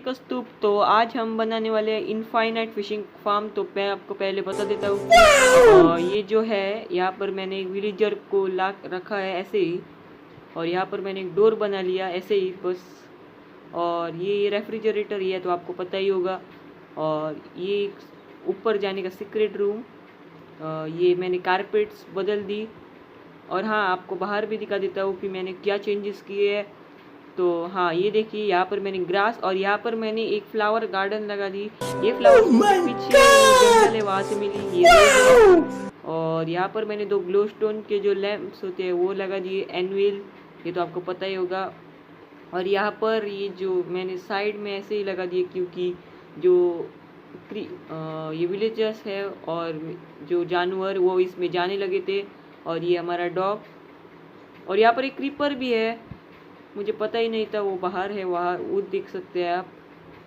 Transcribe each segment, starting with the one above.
का स्तूप। तो आज हम बनाने वाले हैं इनफाइनाइट फिशिंग फार्म। तो मैं आपको पहले बता देता हूँ कि ये जो है, यहाँ पर मैंने एक विलेजर को ला रखा है ऐसे ही, और यहाँ पर मैंने एक डोर बना लिया ऐसे ही बस। और ये रेफ्रिजरेटर ही है तो आपको पता ही होगा। और ये ऊपर जाने का सीक्रेट रूम। ये मैंने कारपेट्स बदल दी। और हाँ, आपको बाहर भी दिखा देता हूँ कि मैंने क्या चेंजेस किए हैं। तो हाँ, ये देखिए, यहाँ पर मैंने ग्रास और यहाँ पर मैंने एक फ्लावर गार्डन लगा दी। ये फ्लावर्स मुझे पीछे जंगल है वहाँ से मिली, ये रोज है। और यहाँ पर मैंने 2 ग्लो स्टोन के जो लैंप्स होते हैं वो लगा दिए, एनविल, ये तो आपको पता ही होगा। और यहाँ पर ये जो मैंने साइड में ऐसे ही लगा दिए क्योंकि जो ये विलेजर्स है और जो जानवर वो इसमें जाने लगे थे। और ये हमारा डॉग। और यहाँ पर एक क्रीपर भी है, मुझे पता ही नहीं था वो बाहर है, वहाँ वो देख सकते हैं आप।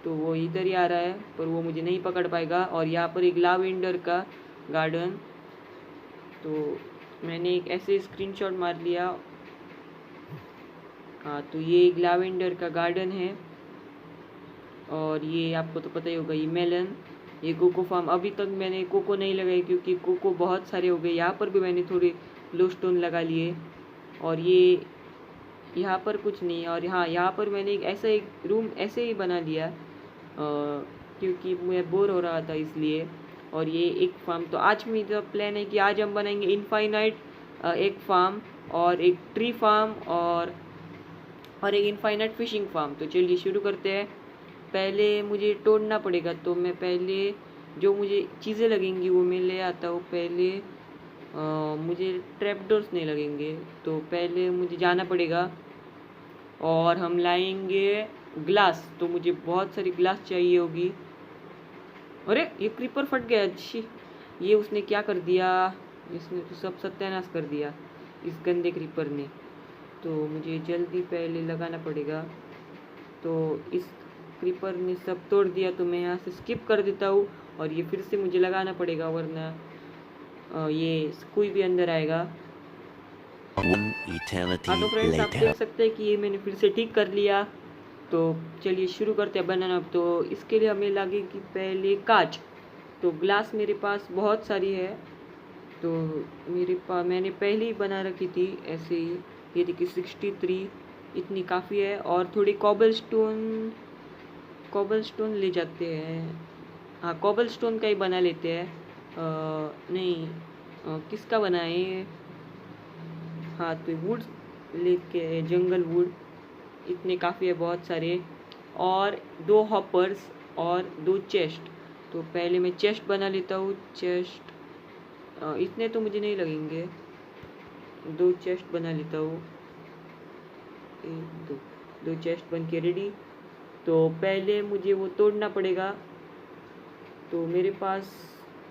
तो वो इधर ही आ रहा है पर वो मुझे नहीं पकड़ पाएगा। और यहाँ पर एक लावेंडर का गार्डन। तो मैंने एक ऐसे स्क्रीनशॉट मार लिया। हाँ, तो ये एक लावेंडर का गार्डन है। और ये आपको तो पता ही होगा, ये मेलन, ये कोको फार्म। अभी तक मैंने कोको नहीं लगाई क्योंकि कोको बहुत सारे हो गए। यहाँ पर भी मैंने थोड़े ग्लो स्टोन लगा लिए। और ये यहाँ पर कुछ नहीं है। और हाँ, यहाँ पर मैंने एक रूम ऐसे ही बना लिया क्योंकि मैं बोर हो रहा था इसलिए। और ये एक फार्म। तो आज मेरा प्लान है कि आज हम बनाएंगे इनफाइनाइट एक फार्म और एक ट्री फार्म और एक इनफाइनाइट फिशिंग फार्म। तो चलिए शुरू करते हैं। पहले मुझे तोड़ना पड़ेगा, तो मैं पहले जो मुझे चीज़ें लगेंगी वो मैं ले आता हूँ। पहले मुझे ट्रैपडोर्स नहीं लगेंगे, तो पहले मुझे जाना पड़ेगा। और हम लाएंगे ग्लास, तो मुझे बहुत सारी ग्लास चाहिए होगी। अरे ये क्रीपर फट गया। अच्छी, ये उसने क्या कर दिया, इसने तो सब सत्यानाश कर दिया इस गंदे क्रीपर ने। तो मुझे जल्दी पहले लगाना पड़ेगा। तो इस क्रीपर ने सब तोड़ दिया, तो मैं यहाँ से स्किप कर देता हूँ। और ये फिर से मुझे लगाना पड़ेगा वरना ये कोई भी अंदर आएगा। हाँ, तो फ्रेंड्स आप देख सकते हैं कि ये मैंने फिर से ठीक कर लिया। तो चलिए शुरू करते हैं बनाना। तो इसके लिए हमें लगेगी पहले कांच। तो ग्लास मेरे पास बहुत सारी है, तो मैंने पहले ही बना रखी थी ऐसे ही। ये देखिए 63 इतनी काफ़ी है। और थोड़ी कॉबल स्टोन ले जाते हैं। हाँ, कॉबल स्टोन का ही बना लेते हैं। नहीं, किसका बनाए। हाँ, तो वुड लेके, जंगल वुड इतने काफ़ी है, बहुत सारे। और 2 हॉपर्स और 2 चेस्ट। तो पहले मैं चेस्ट बना लेता हूँ। चेस्ट इतने तो मुझे नहीं लगेंगे, 2 चेस्ट बना लेता हूँ। 1 2 2 चेस्ट बन के रेडी। तो पहले मुझे वो तोड़ना पड़ेगा। तो मेरे पास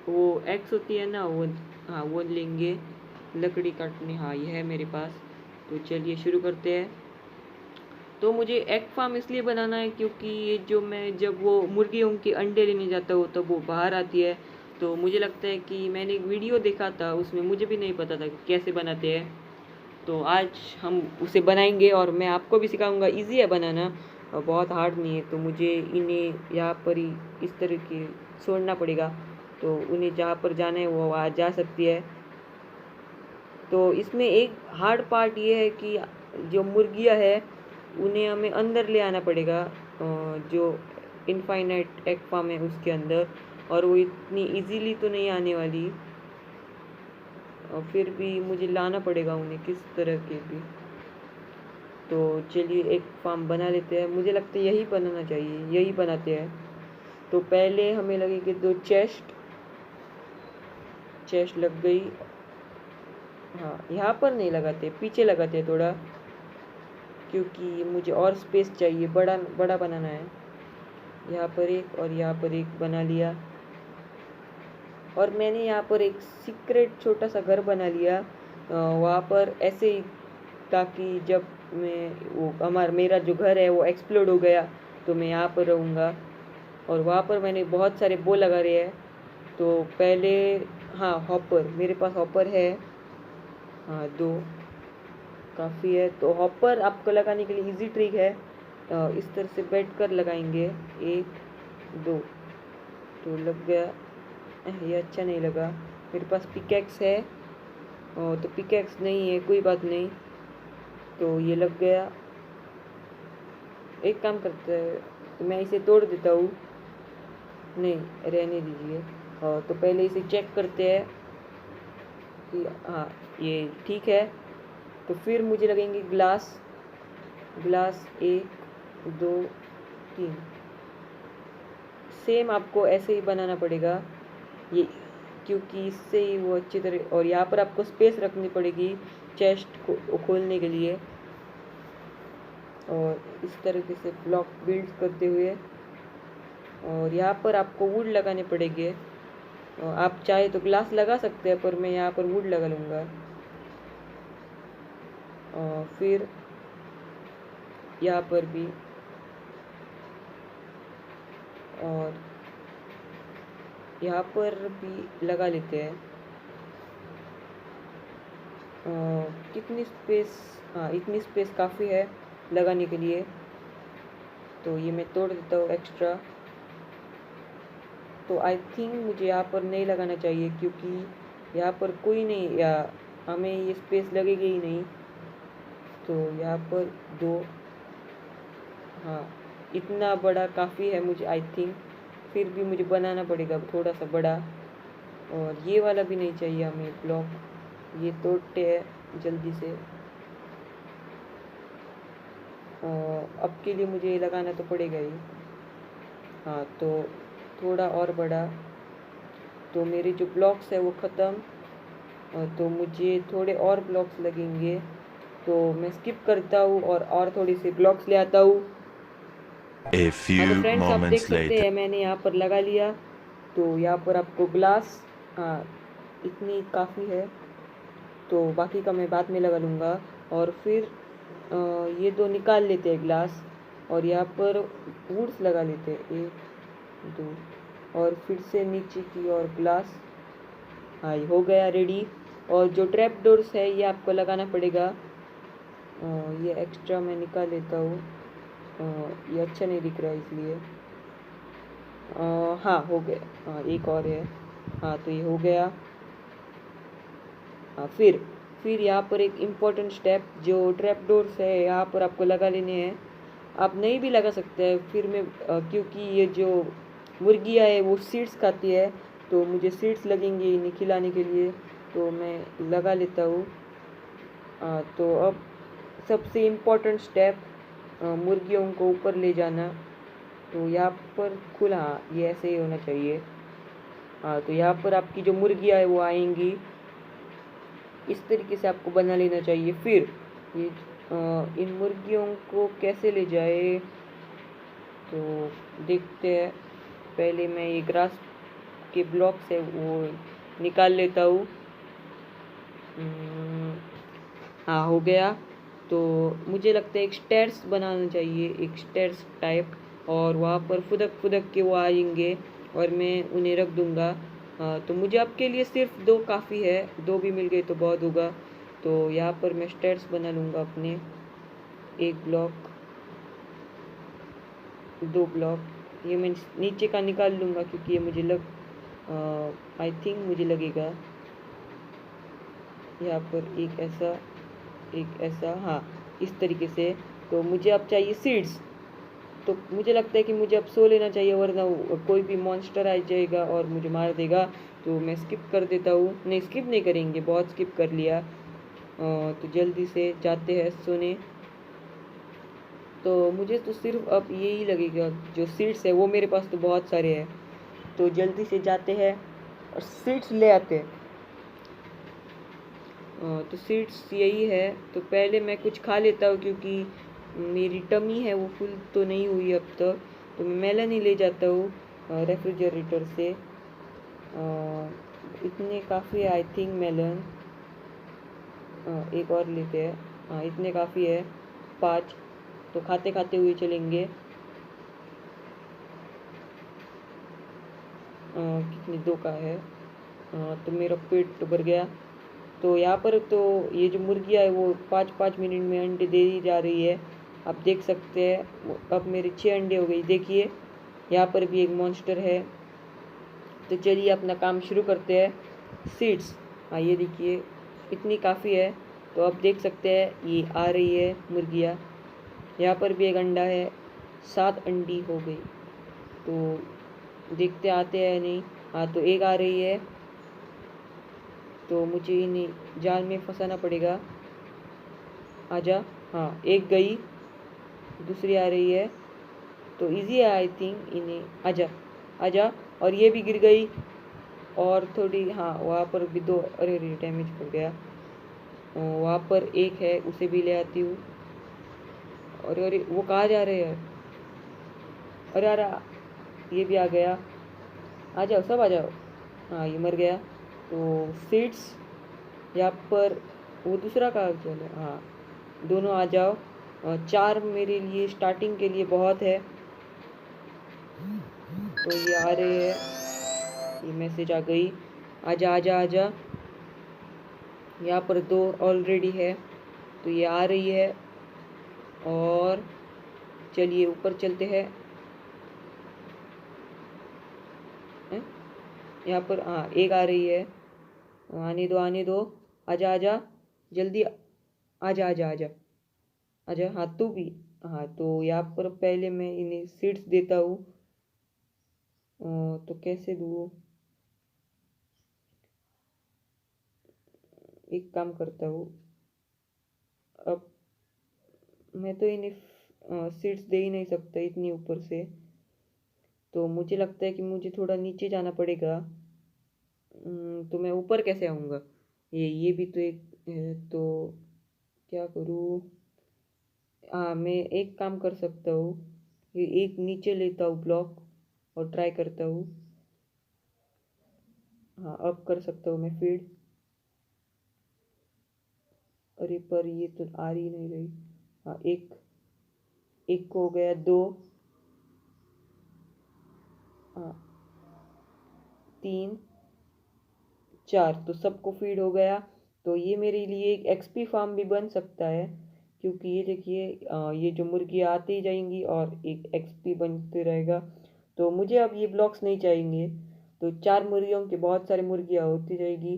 वो एक्स होती है ना, वो, हाँ, वो लेंगे लकड़ी काटने। हाँ, ये है मेरे पास। तो चलिए शुरू करते हैं। तो मुझे एग फार्म इसलिए बनाना है क्योंकि ये जो मैं जब वो मुर्गियों के अंडे लेने जाता हूँ तब वो बाहर आती है। तो मुझे लगता है कि मैंने एक वीडियो देखा था, उसमें मुझे भी नहीं पता था कि कैसे बनाते हैं। तो आज हम उसे बनाएंगे और मैं आपको भी सिखाऊंगा। इजी है बनाना और बहुत हार्ड नहीं है। तो मुझे इन्हें यहाँ पर ही इस तरह की छोड़ना पड़ेगा, तो उन्हें जहाँ पर जाना है वो वहाँ जा सकती है। तो इसमें एक हार्ड पार्ट ये है कि जो मुर्गियाँ है उन्हें हमें अंदर ले आना पड़ेगा, जो इनफाइनाइट एग फार्म है उसके अंदर। और वो इतनी इजीली तो नहीं आने वाली, और फिर भी मुझे लाना पड़ेगा उन्हें किस तरह के भी। तो चलिए एक फार्म बना लेते हैं। मुझे लगता है यही बनाना चाहिए, यही बनाते हैं। तो पहले हमें लगेगी 2 चेस्ट लग गई। हाँ, यहाँ पर नहीं लगाते, पीछे लगाते हैं थोड़ा, क्योंकि मुझे और स्पेस चाहिए, बड़ा बड़ा बनाना है। यहाँ पर एक और यहाँ पर एक बना लिया। और मैंने यहाँ पर एक सीक्रेट छोटा सा घर बना लिया वहाँ पर ऐसे ही, ताकि जब मेरा जो घर है वो एक्सप्लोड हो गया तो मैं यहाँ पर रहूँगा। और वहाँ पर मैंने बहुत सारे बो लगा रहे हैं। तो पहले, हाँ, हॉपर मेरे पास हॉपर है। हाँ, 2 काफ़ी है। तो हॉपर आपको लगाने के लिए इजी ट्रिक है, इस तरह से बैठ कर लगाएंगे। 1 2 तो लग गया। ये अच्छा नहीं लगा। मेरे पास पिकैक्स है तो पिकैक्स नहीं है, कोई बात नहीं। तो ये लग गया। एक काम करते हैं, तो मैं इसे तोड़ देता हूँ। नहीं, रहने दीजिए। तो पहले इसे चेक करते हैं कि हाँ ये ठीक है। तो फिर मुझे लगेंगे ग्लास। ग्लास 1 2 3। सेम आपको ऐसे ही बनाना पड़ेगा ये, क्योंकि इससे ही वो अच्छी तरह। और यहाँ पर आपको स्पेस रखनी पड़ेगी चेस्ट को खोलने के लिए। और इस तरीके से ब्लॉक बिल्ड करते हुए, और यहाँ पर आपको वुड लगाने पड़ेंगे। आप चाहे तो ग्लास लगा सकते हैं, पर मैं यहाँ पर वुड लगा लूँगा। और फिर यहाँ पर भी, और यहाँ पर भी लगा लेते हैं। कितनी स्पेस? हाँ, इतनी स्पेस काफ़ी है लगाने के लिए। तो ये मैं तोड़ देता हूँ एक्स्ट्रा। तो आई थिंक मुझे यहाँ पर नहीं लगाना चाहिए, क्योंकि यहाँ पर कोई नहीं, या हमें ये स्पेस लगेगी ही नहीं। तो यहाँ पर 2, हाँ इतना बड़ा काफ़ी है मुझे आई थिंक। फिर भी मुझे बनाना पड़ेगा थोड़ा सा बड़ा। और ये वाला भी नहीं चाहिए हमें ब्लॉक। ये तोड़ते हैं जल्दी से। अब के लिए मुझे ये लगाना तो पड़ेगा ही। हाँ, तो थोड़ा और बड़ा। तो मेरे जो ब्लॉक्स है वो ख़त्म। तो मुझे थोड़े और ब्लॉक्स लगेंगे। तो मैं स्किप करता हूँ और थोड़ी सी ब्लॉक्स ले आता हूँ। A हाँ, तो few फ्रेंड्स आप देख moments सकते later. हैं मैंने यहाँ पर लगा लिया। तो यहाँ पर आपको ग्लास, हाँ इतनी काफ़ी है। तो बाकी का मैं बाद में लगा लूँगा। और फिर ये 2 निकाल लेते हैं ग्लास, और यहाँ पर वुड्स लगा लेते हैं 1 2। और फिर से नीचे की और ग्लास। हाँ, ये हो गया रेडी। और जो ट्रैप डोर्स है ये आपको लगाना पड़ेगा। ये एक्स्ट्रा मैं निकाल लेता हूँ। ये अच्छा नहीं दिख रहा है इसलिए। हाँ हो गया। एक और है। हाँ, तो ये हो गया। हाँ, फिर यहाँ पर एक इम्पॉर्टेंट स्टेप, जो ट्रैप डोर्स है यहाँ पर आपको लगा लेने हैं। आप नहीं भी लगा सकते हैं, फिर मैं क्योंकि ये जो मुर्गियाँ है वो सीड्स खाती है, तो मुझे सीड्स लगेंगे इन्हें खिलाने के लिए। तो मैं लगा लेता हूँ। तो अब सबसे इम्पोर्टेंट स्टेप, मुर्गियों को ऊपर ले जाना। तो यहाँ पर खुला, हाँ ये ऐसे ही होना चाहिए। हाँ, तो यहाँ पर आपकी जो मुर्गियाँ है वो आएंगी। इस तरीके से आपको बना लेना चाहिए। फिर ये इन मुर्गियों को कैसे ले जाए, तो देखते हैं। पहले मैं ये ग्रास के ब्लॉक्स है वो निकाल लेता हूँ। हाँ, हो गया। तो मुझे लगता है एक स्टेयर्स बनाना चाहिए, एक स्टेयर्स टाइप। और वहाँ पर फुदक फुदक के वो आएंगे, और मैं उन्हें रख दूँगा। तो मुझे आपके लिए सिर्फ 2 काफ़ी है, 2 भी मिल गए तो बहुत होगा। तो यहाँ पर मैं स्टेयर्स बना लूँगा अपने। 1 ब्लॉक, 2 ब्लॉक। ये मैं नीचे का निकाल लूँगा, क्योंकि ये मुझे आई थिंक मुझे लगेगा यहाँ पर एक ऐसा, हाँ इस तरीके से। तो मुझे अब चाहिए सीड्स। तो मुझे लगता है कि मुझे अब सो लेना चाहिए, वरना कोई भी मॉन्स्टर आ जाएगा और मुझे मार देगा। तो मैं स्किप कर देता हूँ। नहीं, स्किप नहीं करेंगे, बहुत स्किप कर लिया। तो जल्दी से जाते हैं सोने। तो मुझे तो सिर्फ अब यही लगेगा, जो सीड्स है वो मेरे पास तो बहुत सारे हैं। तो जल्दी से जाते हैं और सीड्स ले आते हैं। तो सीड्स यही है। तो पहले मैं कुछ खा लेता हूँ, क्योंकि मेरी टमी है वो फुल तो नहीं हुई अब तक। तो मैं मेलन ही ले जाता हूँ रेफ्रिजरेटर से। इतने काफ़ी है आई थिंक मेलन। एक और लेते हैं। हाँ, इतने काफ़ी है, 5। तो खाते खाते हुए चलेंगे। कितनी 2 का है। तो मेरा पेट तो भर गया। तो यहाँ पर तो ये जो मुर्गियाँ है वो 5-5 मिनट में अंडे दे ही जा रही है। आप देख सकते हैं अब मेरे 6 अंडे हो गई। देखिए यहाँ पर भी एक मॉन्स्टर है। तो चलिए अपना काम शुरू करते हैं। सीड्स, हाँ ये देखिए इतनी काफ़ी है। तो आप देख सकते हैं ये आ रही है मुर्गियाँ। यहाँ पर भी एक अंडा है, 7 अंडी हो गई। तो देखते आते हैं नहीं। हाँ तो एक आ रही है, तो मुझे इन्हें जाल में फंसाना पड़ेगा। आजा, हाँ एक गई, दूसरी आ रही है। तो इजी है आई थिंक, इन्हें आजा आजा। और ये भी गिर गई। और थोड़ी, हाँ वहाँ पर भी 2, अरे अरे डैमेज हो गया। वहाँ पर एक है, उसे भी ले आती हूँ। अरे अरे वो कहाँ जा रहे हैं? अरे अरे ये भी आ गया। आ जाओ सब आ जाओ। हाँ ये मर गया। तो सीड्स यहाँ पर, वो दूसरा कहाँ चला? हाँ दोनों आ जाओ। 4 मेरे लिए स्टार्टिंग के लिए बहुत है। तो ये आ रहे हैं, ये मैसेज आ गई, आजा आजा आजा। यहाँ पर 2 ऑलरेडी है, तो ये आ रही है। और चलिए ऊपर चलते हैं। यहाँ पर हाँ एक आ रही है, आने दो आने दो। आजा आजा जल्दी, आजा आजा आजा आजा। हाँ तू भी। हाँ तो यहाँ पर पहले मैं इन्हें सीड्स देता हूँ। तो कैसे दूँ? एक काम करता हूँ, अब मैं तो इन्हें सीड्स दे ही नहीं सकता इतनी ऊपर से। तो मुझे लगता है कि मुझे थोड़ा नीचे जाना पड़ेगा। तो मैं ऊपर कैसे आऊँगा? ये भी तो एक तो क्या करूँ? हाँ मैं एक काम कर सकता हूँ, ये एक नीचे लेता हूँ ब्लॉक और ट्राई करता हूँ। हाँ अब कर सकता हूँ मैं फीड। अरे पर ये तो आ ही नहीं रही। हाँ एक, एक को हो गया, 2, हाँ 3, 4, तो सबको फीड हो गया। तो ये मेरे लिए एक एक्सपी फार्म भी बन सकता है, क्योंकि ये देखिए ये जो मुर्गियाँ आती ही जाएंगी और एक एक्सपी बनते रहेगा। तो मुझे अब ये ब्लॉक्स नहीं चाहिए। तो 4 मुर्गियों के बहुत सारी मुर्गियाँ होती जाएगी।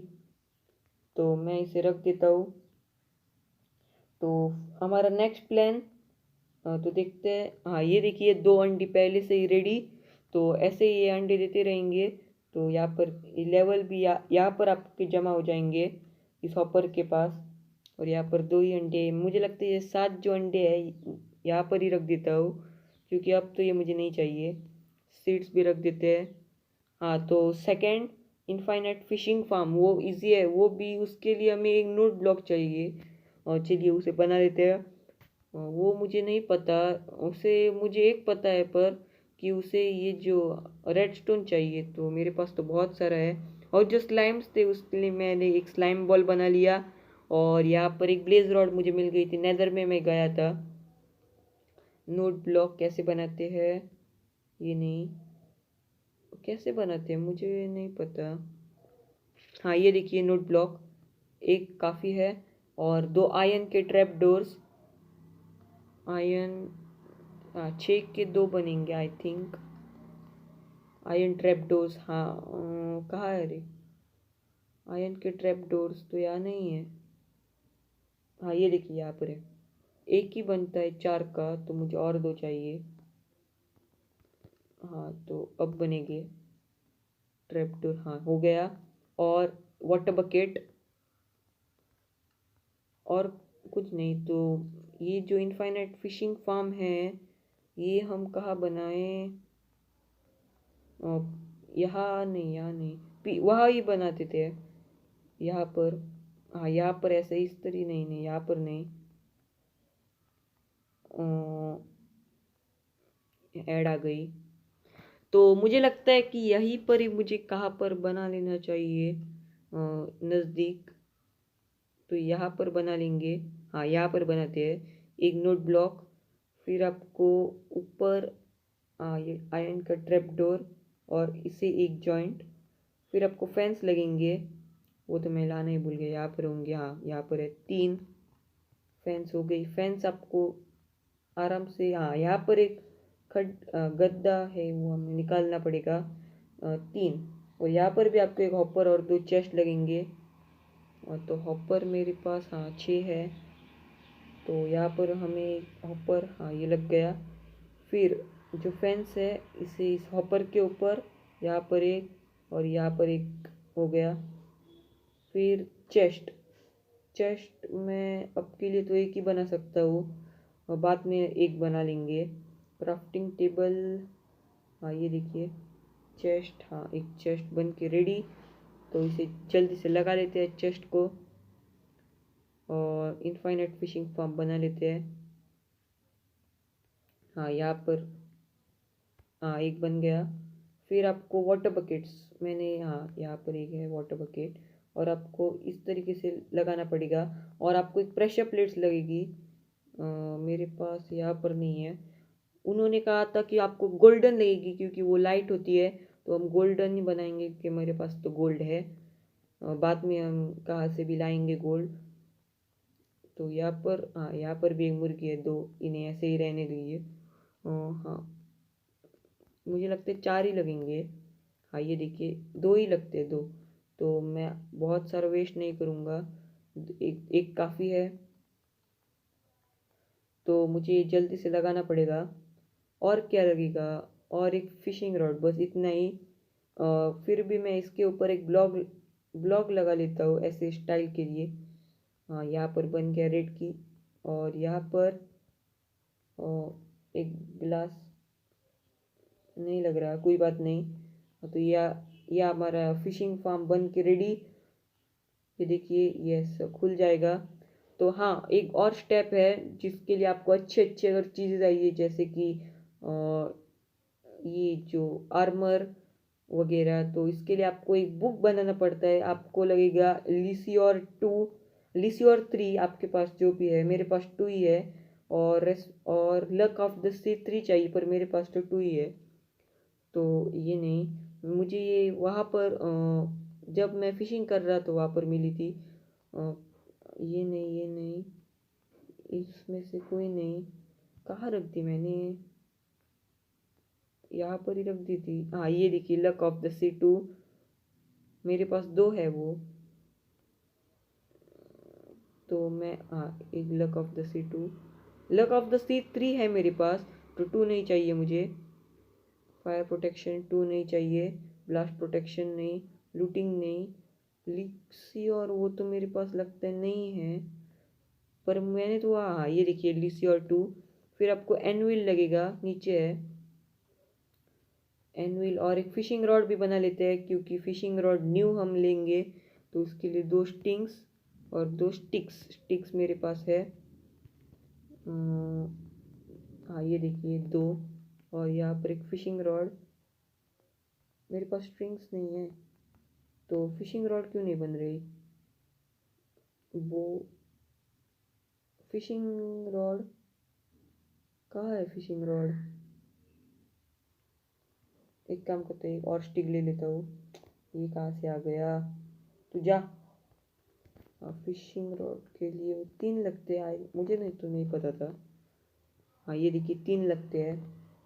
तो मैं इसे रख देता हूँ। तो हमारा नेक्स्ट प्लान, तो देखते हैं। हाँ ये देखिए 2 अंडे पहले से ही रेडी। तो ऐसे ही ये अंडे देते रहेंगे। तो यहाँ पर लेवल भी यहाँ पर आपके जमा हो जाएंगे इस हॉपर के पास। और यहाँ पर 2 ही अंडे, मुझे लगता है ये 7 जो अंडे हैं यहाँ पर ही रख देता हूँ, क्योंकि अब तो ये मुझे नहीं चाहिए। सीड्स भी रख देते हैं। हाँ तो सेकंड इनफाइनाइट फिशिंग फार्म वो इजी है, वो भी उसके लिए हमें एक नोट ब्लॉक चाहिए। और चलिए उसे बना देते हैं। वो मुझे नहीं पता, उसे मुझे एक पता है पर कि उसे ये जो रेडस्टोन चाहिए, तो मेरे पास तो बहुत सारा है। और जो स्लाइम्स थे उसके लिए मैंने एक स्लाइम बॉल बना लिया। और यहाँ पर एक ब्लेज रॉड मुझे मिल गई थी, नेदर में मैं गया था। नोट ब्लॉक कैसे बनाते हैं? ये नहीं, कैसे बनाते हैं मुझे नहीं पता। हाँ ये देखिए नोट ब्लॉक एक काफ़ी है। और 2 आयन के ट्रैप डोर्स, आयन, हाँ 6 के 2 बनेंगे I think. Ion trap doors, हाँ कहाँ है रे? आयन के ट्रैप डोर्स तो यहाँ नहीं है। हाँ ये देखिए यहाँ पर है। एक ही बनता है 4 का, तो मुझे और 2 चाहिए। हाँ तो अब बनेंगे ट्रैप डोर, हाँ हो गया। और वाटर बकेट, और कुछ नहीं। तो ये जो इनफाइनाइट फिशिंग फार्म है ये हम कहाँ बनाएं? यहाँ नहीं, यहाँ नहीं, वहाँ ही बनाते थे यहाँ पर। हाँ यहाँ पर ऐसे इस तरह नहीं, नहीं यहाँ पर नहीं। ऐड आ गई। तो मुझे लगता है कि यहीं पर ही मुझे कहाँ पर बना लेना चाहिए, नज़दीक। तो यहाँ पर बना लेंगे। हाँ यहाँ पर बनाते हैं एक नोट ब्लॉक। फिर आपको ऊपर ये आयरन का ट्रैप डोर और इसे एक जॉइंट। फिर आपको फैंस लगेंगे, वो तो मैं लाना ही भूल गया। यहाँ पर होंगे, हाँ यहाँ पर है 3 फैंस हो गई। फैंस आपको आराम से, हाँ यहाँ पर एक गद्दा है वो हमें निकालना पड़ेगा, 3। और यहाँ पर भी आपको एक हॉपर और 2 चेस्ट लगेंगे। और तो हॉपर मेरे पास, हाँ 6 है। तो यहाँ पर हमें हॉपर, हाँ ये लग गया। फिर जो फेंस है इसे इस हॉपर के ऊपर यहाँ पर एक और यहाँ पर एक हो गया। फिर चेस्ट, चेस्ट मैं अब के लिए तो एक ही बना सकता हूँ और बाद में एक बना लेंगे। क्राफ्टिंग टेबल, हाँ ये देखिए चेस्ट, हाँ एक चेस्ट बन के रेडी। तो इसे जल्दी से लगा लेते हैं चेस्ट को और इनफाइनाइट फिशिंग फार्म बना लेते हैं। हाँ यहाँ पर, हाँ एक बन गया। फिर आपको वाटर बकेट्स, मैंने, हाँ यहाँ पर एक है वाटर बकेट और आपको इस तरीके से लगाना पड़ेगा। और आपको एक प्रेशर प्लेट्स लगेगी, मेरे पास यहाँ पर नहीं है। उन्होंने कहा था कि आपको गोल्डन लगेगी क्योंकि वो लाइट होती है, तो हम गोल्डन ही बनाएंगे क्योंकि मेरे पास तो गोल्ड है। बाद में हम कहाँ से भी लाएंगे गोल्ड। तो यहाँ पर, हाँ यहाँ पर भी एक मुर्गी है, 2, इन्हें ऐसे ही रहने दीजिए। हाँ मुझे लगता है 4 ही लगेंगे। हाँ ये देखिए 2 ही लगते हैं, 2। तो मैं बहुत सारा वेस्ट नहीं करूँगा, एक एक काफ़ी है। तो मुझे जल्दी से लगाना पड़ेगा। और क्या लगेगा, और एक फिशिंग रॉड, बस इतना ही। फिर भी मैं इसके ऊपर एक ब्लॉग ब्लॉग लगा लेता हूँ ऐसे स्टाइल के लिए। हाँ यहाँ पर बन गया रेड की। और यहाँ पर एक गिलास नहीं लग रहा, कोई बात नहीं। तो यह हमारा फिशिंग फार्म बन के रेडी। ये देखिए ये सब खुल जाएगा। तो हाँ एक और स्टेप है जिसके लिए आपको अच्छे अच्छे अगर चीज़ें चाहिए, जैसे कि ये जो आर्मर वगैरह, तो इसके लिए आपको एक बुक बनाना पड़ता है। आपको लगेगा लिसियोर 3 आपके पास जो भी है, मेरे पास 2 ही है। और लक ऑफ द सी 3 चाहिए, पर मेरे पास तो 2 ही है। तो ये नहीं, मुझे ये वहाँ पर जब मैं फ़िशिंग कर रहा तो वहाँ पर मिली थी। ये नहीं, ये नहीं, इसमें से कोई नहीं। कहाँ रख दी मैंने, यहाँ पर ही रख दी थी। हाँ ये देखिए लक ऑफ द सी 2, मेरे पास 2 है वो। तो मैं, हाँ एक luck of the sea 2, luck of the sea 3 है मेरे पास, तो 2 नहीं चाहिए मुझे। फायर प्रोटेक्शन 2 नहीं चाहिए, ब्लास्ट प्रोटेक्शन नहीं, लूटिंग नहीं, लिक्सी और वो तो मेरे पास लगता है नहीं है। पर मैंने तो, हाँ ये देखिए लिसी और 2। फिर आपको एनविल लगेगा, नीचे है एनविल। और एक फिशिंग रॉड भी बना लेते हैं क्योंकि फिशिंग रॉड न्यू हम लेंगे। तो उसके लिए 2 स्टिंग्स और 2 स्टिक्स मेरे पास है। हाँ ये देखिए 2। और यहाँ पर एक फिशिंग रॉड, मेरे पास स्ट्रिंग्स नहीं है तो फिशिंग रॉड क्यों नहीं बन रही। वो फिशिंग रॉड कहाँ है, फिशिंग रॉड। एक काम करते हैं, और स्टिक ले लेता हूँ। ये कहाँ से आ गया, तू जा। हाँ फिशिंग रॉड के लिए वो 3 लगते हैं, मुझे नहीं तो नहीं पता था। हाँ ये देखिए 3 लगते हैं।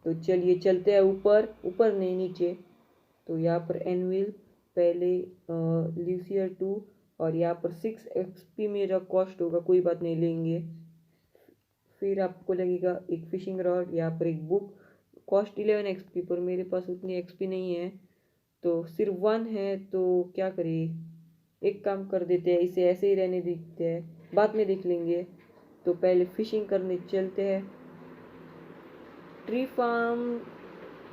तो चलिए चलते हैं ऊपर, ऊपर नहीं नीचे। तो यहाँ पर एनविल, पहले ल्यूसियर 2, और यहाँ पर 6 एक्सपी मेरा कॉस्ट होगा, कोई बात नहीं लेंगे। फिर आपको लगेगा एक फिशिंग रॉड, यहाँ पर एक बुक, कॉस्ट 11 एक्सपी, पर मेरे पास उतनी एक्सपी नहीं है तो सिर्फ 1 है। तो क्या करें, एक काम कर देते हैं, इसे ऐसे ही रहने देते हैं, बाद में देख लेंगे। तो पहले फिशिंग करने चलते हैं। ट्री फार्म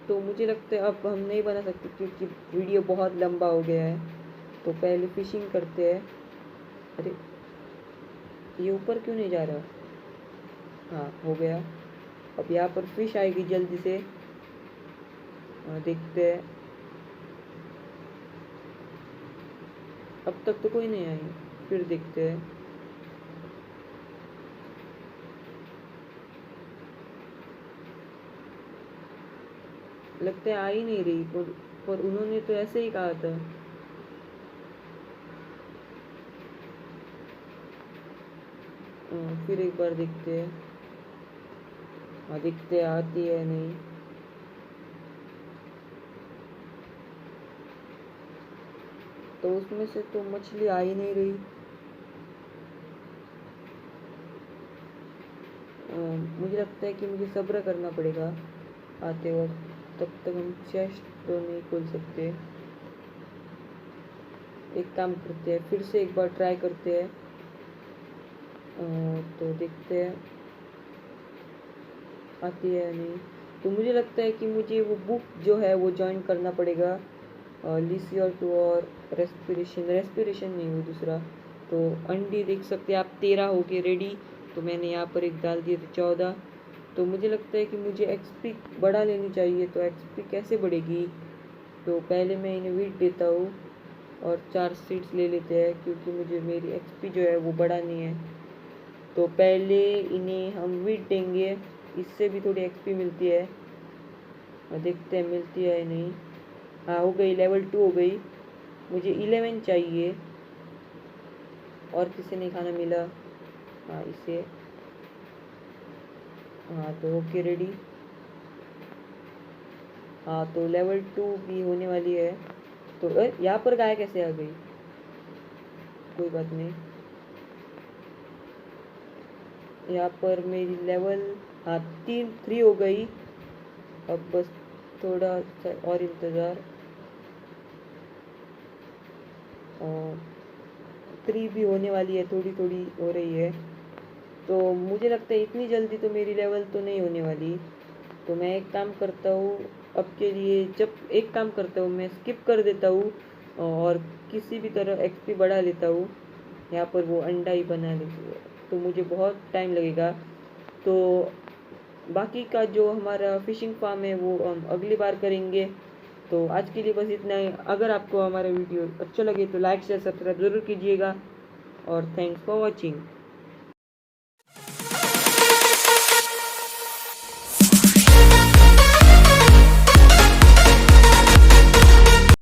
तो मुझे लगता है अब हम नहीं बना सकते क्योंकि वीडियो बहुत लंबा हो गया है। तो पहले फिशिंग करते हैं। अरे ये ऊपर क्यों नहीं जा रहा, हाँ हो गया। अब यहाँ पर फिश आएगी जल्दी से, देखते हैं। अब तक तो कोई नहीं आई, फिर देखते हैं। लगता है आ ही नहीं रही, पर उन्होंने तो ऐसे ही कहा था। फिर एक बार देखते हैं। हाँ देखते आती है नहीं। तो उसमें से तो मछली आ ही नहीं रही। मुझे लगता है कि मुझे सब्र करना पड़ेगा आते वक्त, तब तक हम चेस्ट तो नहीं खोल सकते। एक काम करते हैं, फिर से एक बार ट्राई करते हैं। तो देखते हैं आती है या नहीं। तो मुझे लगता है कि मुझे वो बुक जो है वो ज्वाइन करना पड़ेगा, लिसियर टू और रेस्पिरेशन नहीं, वो दूसरा। तो अंडी देख सकते हैं आप 13 हो गए रेडी। तो मैंने यहाँ पर एक डाल दिए थे 14। तो मुझे लगता है कि मुझे एक्सपी बढ़ा लेनी चाहिए। तो एक्सपी कैसे बढ़ेगी? तो पहले मैं इन्हें वीट देता हूँ और 4 सीड्स ले लेते हैं, क्योंकि मुझे मेरी एक्सपी जो है वो बढ़ानी है। तो पहले इन्हें हम वीट देंगे, इससे भी थोड़ी एक्सपी मिलती है। देखते हैं मिलती है या नहीं। हाँ हो गई, लेवल 2 हो गई। मुझे 11 चाहिए और किसी ने खाना मिला। हाँ इसे, हाँ तो ओके रेडी। हाँ तो लेवल 2 भी होने वाली है। तो यहाँ पर गाय कैसे आ गई? कोई बात नहीं। यहाँ पर मेरी लेवल, हाँ 3 हो गई। अब बस थोड़ा सा और इंतज़ार। और 3 भी होने वाली है, थोड़ी थोड़ी हो रही है। तो मुझे लगता है इतनी जल्दी तो मेरी लेवल तो नहीं होने वाली। तो मैं एक काम करता हूँ, अब के लिए जब एक काम करता हूँ, मैं स्किप कर देता हूँ और किसी भी तरह एक्सपी बढ़ा लेता हूँ। यहाँ पर वो अंडा ही बना लेती है, तो मुझे बहुत टाइम लगेगा। तो बाकी का जो हमारा फिशिंग फार्म है वो हम अगली बार करेंगे। तो आज के लिए बस इतना ही। अगर आपको हमारा वीडियो अच्छा लगे तो लाइक शेयर सब्सक्राइब ज़रूर कीजिएगा, और थैंक्स फॉर वॉचिंग।